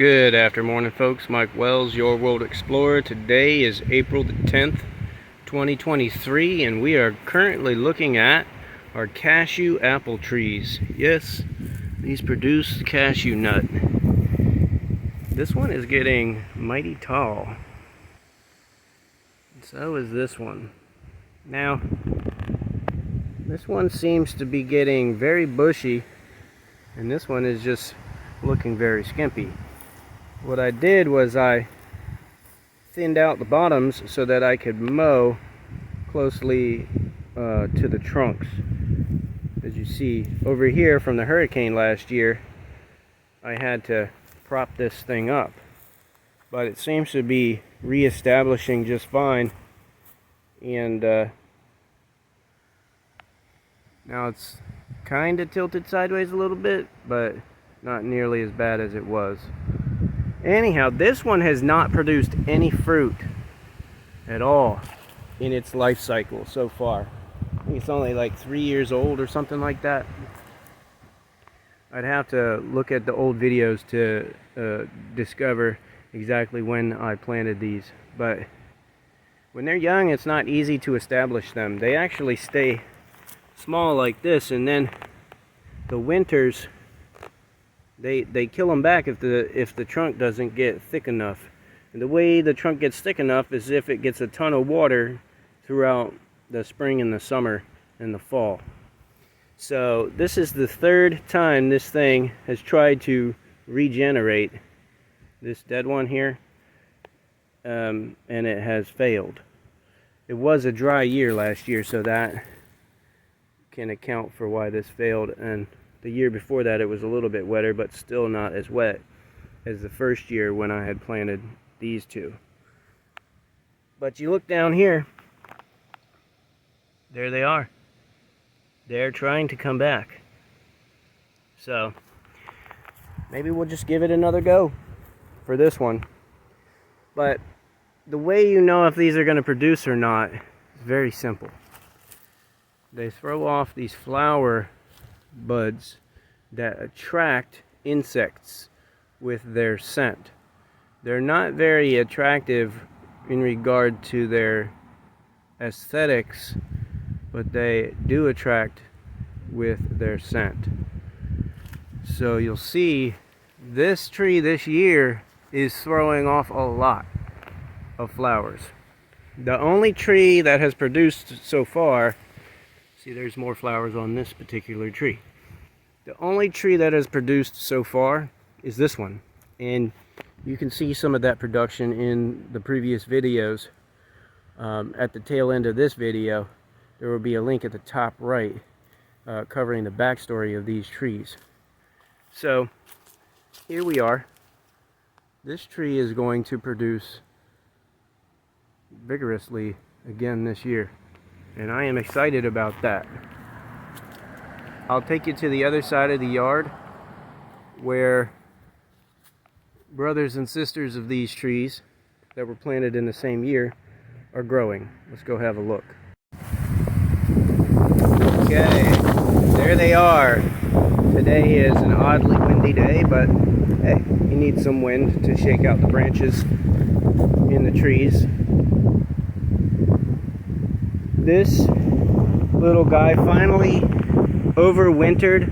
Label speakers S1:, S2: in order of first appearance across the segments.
S1: Good after morning, folks. Mike Wells, your World Explorer. Today is April the 10th, 2023, and we are currently looking at our cashew apple trees. Yes, these produce cashew nut. This one is getting mighty tall. So is this one. Now, this one seems to be getting very bushy, and this one is just looking very skimpy. What I did was I thinned out the bottoms so that I could mow closely to the trunks. As you see over here from the hurricane last year, I had to prop this thing up, but it seems to be reestablishing just fine, and now it's kind of tilted sideways a little bit, but not nearly as bad as it was. Anyhow, this one has not produced any fruit at all in its life cycle so far. I think it's only like 3 years old or something like that. I'd have to look at the old videos to discover exactly when I planted these. But when they're young, it's not easy to establish them. They actually stay small like this, and then the winters, they kill them back if the trunk doesn't get thick enough. And the way the trunk gets thick enough is if it gets a ton of water throughout the spring and the summer and the fall. So this is the third time this thing has tried to regenerate, this dead one here, and it has failed. It was a dry year last year, so that can account for why this failed, and the year before that it was a little bit wetter, but still not as wet as the first year when I had planted these two. But you look down here, there they are. They're trying to come back. So maybe we'll just give it another go for this one. But the way you know if these are going to produce or not is very simple. They throw off these flower buds that attract insects with their scent. They're not very attractive in regard to their aesthetics, but they do attract with their scent. So you'll see this tree this year is throwing off a lot of flowers. The only tree that has produced so far, see, there's more flowers on this particular tree. The only tree that has produced so far is this one, and you can see some of that production in the previous videos. At the tail end of this video, there will be a link at the top right covering the backstory of these trees. So here we are. This tree is going to produce vigorously again this year, and I am excited about that. I'll take you to the other side of the yard where brothers and sisters of these trees that were planted in the same year are growing. Let's go have a look. Okay, there they are. Today is an oddly windy day, but hey, you need some wind to shake out the branches in the trees. This little guy finally overwintered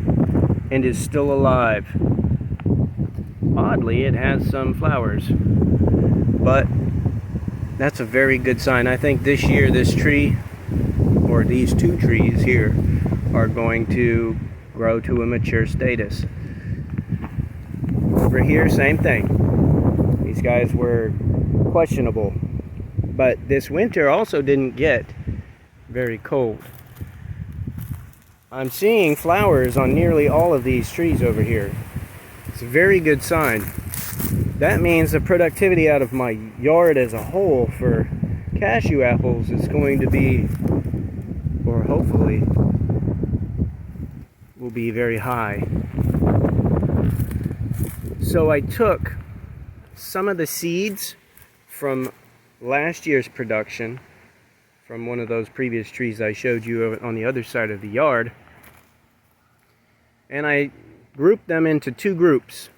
S1: and is still alive. Oddly, it has some flowers, but that's a very good sign. I think this year this tree, or these two trees here, are going to grow to a mature status. Over here, same thing. These guys were questionable, but this winter also didn't get very cold. I'm seeing flowers on nearly all of these trees over here. It's a very good sign. That means the productivity out of my yard as a whole for cashew apples is going to be, or hopefully will be, very high. So I took some of the seeds from last year's production from one of those previous trees I showed you on the other side of the yard, and I grouped them into two groups.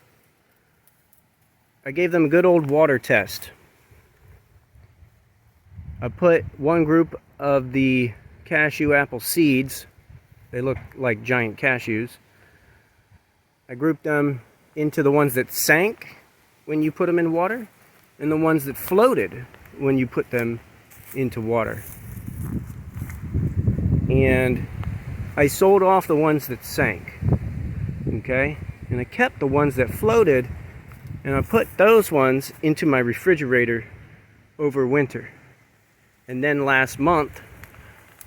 S1: I gave them a good old water test. I put one group of the cashew apple seeds, they look like giant cashews, I grouped them into the ones that sank when you put them in water and the ones that floated when you put them into water. And I sold off the ones that sank, okay? And I kept the ones that floated, and I put those ones into my refrigerator over winter. And then last month,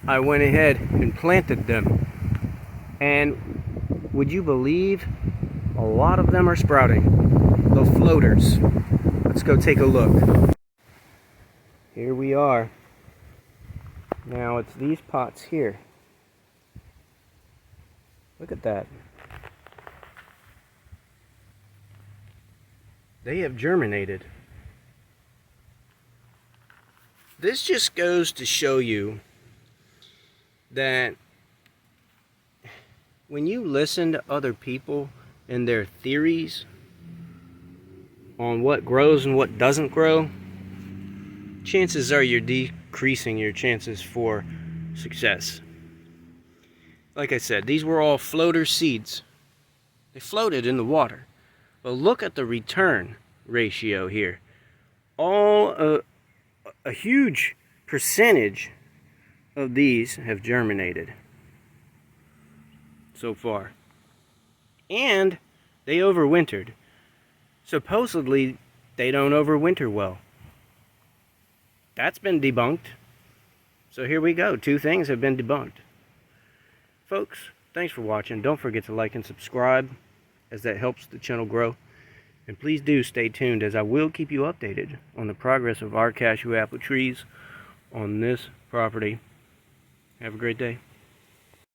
S1: I went ahead and planted them. And would you believe, a lot of them are sprouting. The floaters. Let's go take a look. Here we are. Now it's these pots here. Look at that. They have germinated. This just goes to show you that when you listen to other people and their theories on what grows and what doesn't grow, chances are you're decreasing your chances for success. Like I said, these were all floater seeds. They floated in the water. But look at the return ratio here. A huge percentage of these have germinated so far. And they overwintered. Supposedly, they don't overwinter well. That's been debunked. So here we go. 2 things have been debunked. Folks, thanks for watching. Don't forget to like and subscribe, as that helps the channel grow. And please do stay tuned, as I will keep you updated on the progress of our cashew apple trees on this property. Have a great day.